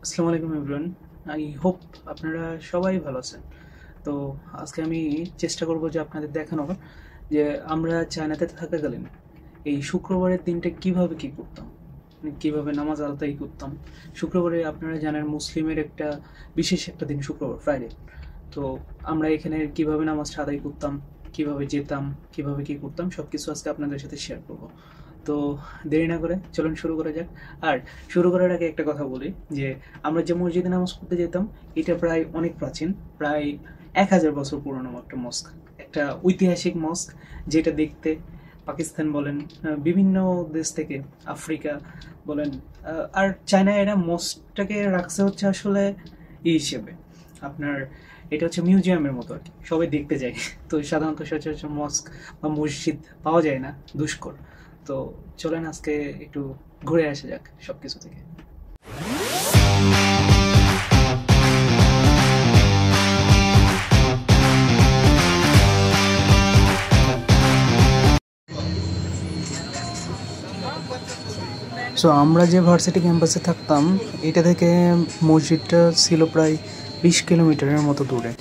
আসসালামু আলাইকুম everyone. I hope আপনারা সবাই ভালো আছেন। তো আজকে আমি চেষ্টা করব যে আপনাদের দেখানোর যে আমরা চায়নাতে থাকাকালীন এই শুক্রবারের দিনটা কিভাবে কি করতাম, মানে কিভাবে নামাজ আদায় করতাম। শুক্রবারে আপনারা জানেন মুসলিমের একটা বিশেষ একটা দিন শুক্রবার, ফ্রাইডে। তো আমরা এখানে কিভাবে নামাজটা আদায় করতাম, কিভাবে যেতাম, কিভাবে কি করতাম, সব কিছু আজকে আপনাদের সাথে শেয়ার করব। তো দেরি না করে চলুন শুরু করা যাক। আর শুরু করার আগে একটা কথা বলি যে আমরা যে মসজিদে নামাজ পড়তে যেতাম এটা প্রায় অনেক প্রাচীন, প্রায় 1000 বছর পুরনো একটা মস্ক, একটা ঐতিহাসিক মস্ক, যেটা দেখতে পাকিস্তান বলেন, বিভিন্ন দেশ থেকে, আফ্রিকা বলেন, আর চায়না এরা মস্কটাকে রাখছে হচ্ছে আসলে হিসেবে আপনার, এটা হচ্ছে মিউজিয়ামের মতো আর কি, সবাই দেখতে যায়। তো সাধারণত সচরাচর মস্ক বা মসজিদ পাওয়া যায় না, দুষ্কর। তো চলেন আজকে একটু ঘুরে আসা যাক সবকিছু থেকে। সো আমরা যে ভার্সিটি ক্যাম্পাসে থাকতাম এটা থেকে মসজিদটা ছিল প্রায় 20 কিলোমিটারের মতো দূরে।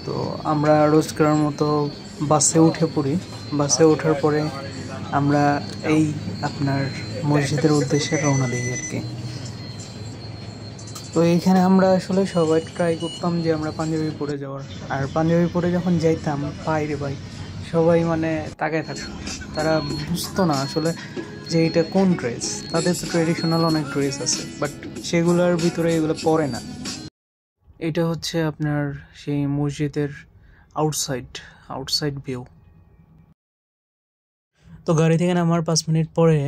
তো আমরা রোজকার মতো বাসে উঠে পড়ি। বাসে ওঠার পরে আমরা এই আপনার মসজিদের উদ্দেশ্যে রওনা দিই আর কি। তো এইখানে আমরা আসলে সবাই ট্রাই করতাম যে আমরা পাঞ্জাবি পরে যাওয়ার, আর পাঞ্জাবি পরে যখন যাইতাম ভাই রে ভাই, সবাই মানে তাকায় থাকতো। তারা বুঝতো না আসলে যে এটা কোন ড্রেস। তাদের তো ট্রেডিশনাল অনেক ড্রেস আছে, বাট সেগুলোর ভিতরে এগুলো পরে না। এটা হচ্ছে আপনার সেই মসজিদের আউটসাইড আউটসাইড ভিউ। তো গাড়ি থেকে নামার 5 মিনিট পরে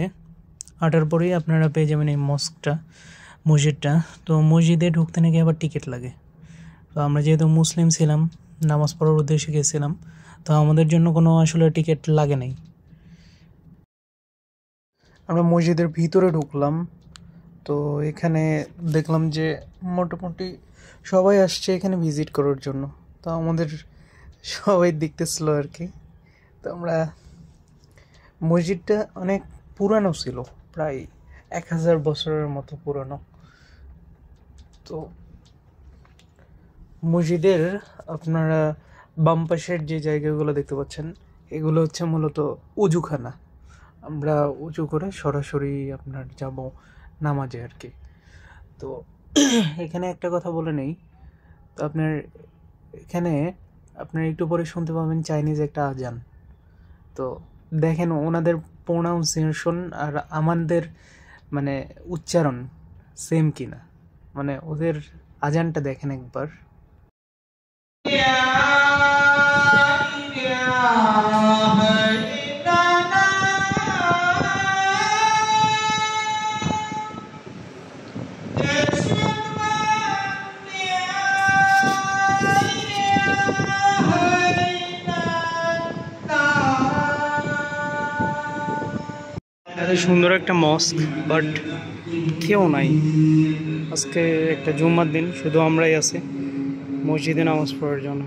হাঁটার পরেই আপনারা পেয়ে যাবেন এই মস্কটা, মসজিদটা। তো মসজিদে ঢুকতে নাকি আবার টিকিট লাগে। তো আমরা যেহেতু মুসলিম ছিলাম, নামাজ পড়ার উদ্দেশ্যে গেছিলাম, তো আমাদের জন্য কোনো আসলে টিকিট লাগে নাই। আমরা মসজিদের ভিতরে ঢুকলাম। তো এখানে দেখলাম যে মোটামুটি সবাই আসছে এখানে ভিজিট করার জন্য। তো আমাদের সবাই দেখতেছিল আর কি। তো আমরা, মসজিদটা অনেক পুরানো ছিল, প্রায় 1000 বছরের মতো পুরানো। তো মসজিদের আপনারা বাম পাশের যে জায়গাগুলো দেখতে পাচ্ছেন এগুলো হচ্ছে মূলত উজুখানা। আমরা উজু করে সরাসরি আপনার যাব নামাজে আর কি। তো এখানে একটা কথা বলে নেই, তো আপনার এখানে আপনার একটু পরে শুনতে পাবেন চাইনিজ একটা আজান। তো দেখেন ওনাদের প্রোনাউন্সিয়েশন আর আমাদের মানে উচ্চারণ সেম কিনা, মানে ওদের আজানটা দেখেন একবার। এত সুন্দর একটা মস্ক, বাট কেউ নাই আজকে। একটা জুম্মার দিন, শুধু আমরাই আছি মসজিদে নামাজ পড়ার জন্য।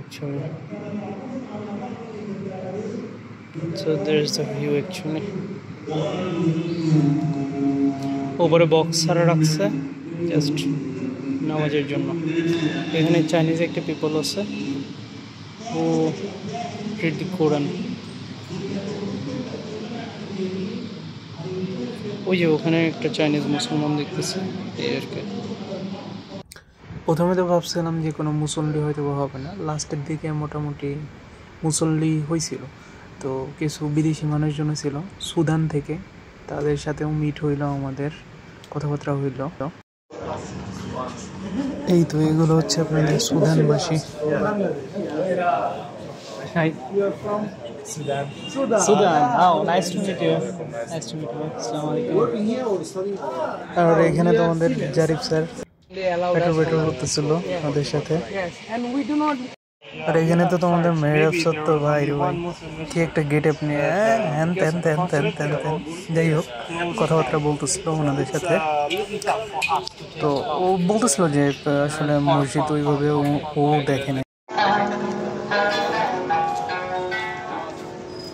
So there's the view actually. ওপরে বক্স ছাড়া রাখছে জাস্ট নামাজের জন্য। এখানে চাইনিজ একটা পিপল আছে ও read the Quran। ওই যে ওখানে একটা চাইনিজ মুসলমান দেখতেছে এই আর কি। প্রথমে তো ভাবছিলাম যে কোনো মুসল্লি হয়তো হবে না, লাস্টের দিকে মোটামুটি মুসল্লি হয়েছিল। তো কিছু বিদেশি মানুষজন ছিল সুদান থেকে, তাদের সাথেও মিট হইল, আমাদের কথাবার্তা হইল। এই তো এগুলো হচ্ছে আপনাদের সুদানবাসী। Hi. Sudan. Sudan. Oh, nice to meet you. Nice to meet you. Assalamu alaikum. আর এখানে তো আমাদের জারিফ স্যার পেট্রো করতেছিল আমাদের সাথে। আর এখানে তো তোমাদের মেহরাব সত্য ভাই রে ভাই, কি একটা গেট আপ নিয়ে হ্যান ত্যান ত্যান ত্যান ত্যান ত্যান, যাই হোক কথাবার্তা বলতেছিল ওনাদের সাথে। তো ও বলতেছিল যে আসলে মসজিদ ওইভাবে ও দেখে না।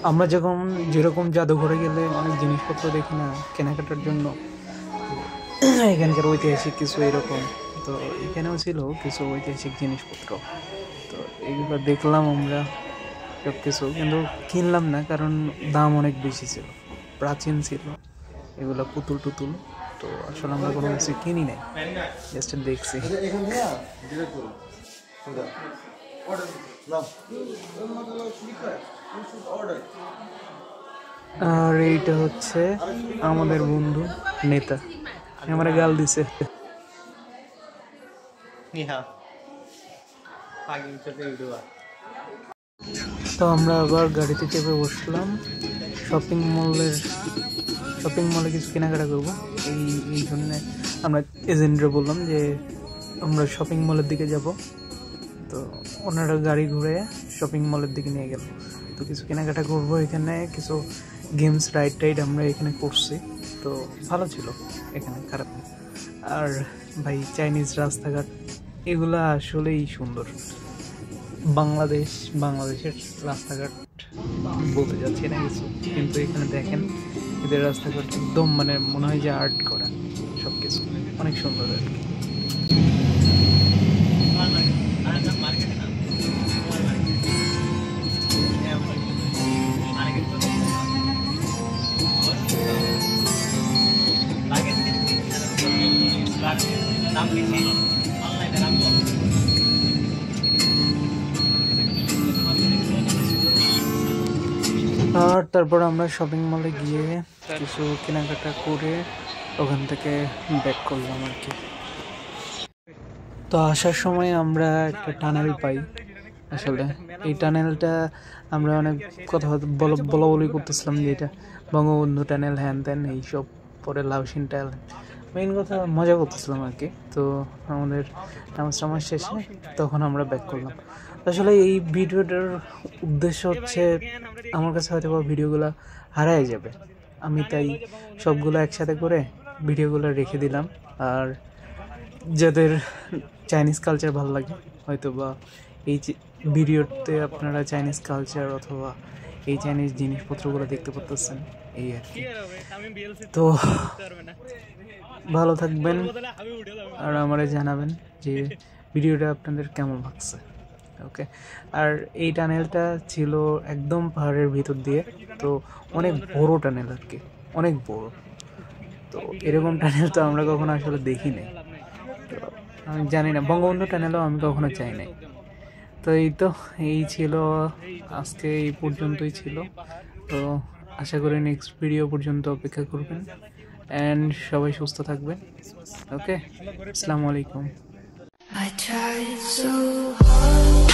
আমরা যখন যেরকম জাদুঘরে গেলে অনেক জিনিসপত্র দেখি না কেনাকাটার জন্য, এখানকার ঐতিহাসিক কিছু এরকম তো এখানেও ছিল কিছু ঐতিহাসিক জিনিসপত্র। তো এইগুলো দেখলাম আমরা সব কিছু, কিন্তু কিনলাম না কারণ দাম অনেক বেশি ছিল, প্রাচীন ছিল এগুলো, পুতুল টুতুল। তো আসলে আমরা কোনো কিছু কিনি নাই, জাস্ট দেখছি। আর এইটা হচ্ছে আমাদের বন্ধু নেতা, আমার গাল দিছে। তো আমরা আবার গাড়িতে চেপে বসলাম, শপিং মলে কিছু কেনাকাটা করবো। এই জন্যে আমরা এজেন্টরা বললাম যে আমরা শপিং মলের দিকে যাব। তো ওনারা গাড়ি ঘুরে শপিং মলের দিকে নিয়ে গেল। তো কিছু কেনাকাটা করবো, এখানে কিছু গেমস রাইড আমরা এখানে করছি। তো ভালো ছিল এখানে, খারাপ না। আর ভাই চাইনিজ রাস্তাঘাট এগুলা আসলেই সুন্দর। বাংলাদেশের রাস্তাঘাট বলতে যাচ্ছি না কিছু, কিন্তু এখানে দেখেন এদের রাস্তাঘাট একদম মানে মনে হয় যে আর্ট করা, সব কিছু অনেক সুন্দর আর কি। আর তারপর আমরা শপিং মলে গিয়ে কিছু কেনাকাটা করে ওখান থেকে ব্যাক করলাম আর কি। তো আসার সময় আমরা একটা টানেল পাই। আসলে এই টানেলটা আমরা অনেক কথা বলা বলি করতেছিলাম যে এটা বঙ্গবন্ধু টানেল, হ্যান ত্যান এইসব, পরে লাউসিন টানেল, মেইন কথা মজা করতেছিলাম আর কি। তো আমাদের নামাজ শেষে তখন আমরা ব্যাক করলাম। আসলে এই ভিডিওটার উদ্দেশ্য হচ্ছে, আমার কাছে হয়তো বা ভিডিওগুলো হারায় যাবে, আমি তাই সবগুলো একসাথে করে ভিডিওগুলো রেখে দিলাম। আর যাদের চাইনিজ কালচার ভালো লাগে, হয়তো বা এই ভিডিওতে আপনারা চাইনিজ কালচার অথবা এই চাইনিজ জিনিসপত্রগুলো দেখতে পাচ্ছেন, এই আর কি। তো ভালো থাকবেন আর আমারে জানাবেন যে ভিডিওটা আপনাদের কেমন লাগছে। ওকে। আর এই টানেলটা ছিল একদম পাহাড়ের ভিতর দিয়ে, তো অনেক বড় টানেল আর কি, অনেক বড়। তো এরকম টানেল তো আমরা কখনো আসলে দেখি নাই, তো আমি জানি না, বঙ্গবন্ধু টানেলও আমি কখনো চাই নাই। তো এই ছিল আজকে, এই পর্যন্তই ছিল। তো আশা করি নেক্সট ভিডিও পর্যন্ত অপেক্ষা করবেন, অ্যান্ড সবাই সুস্থ থাকবেন। ওকে, আসসালামু আলাইকুম। I tried so hard.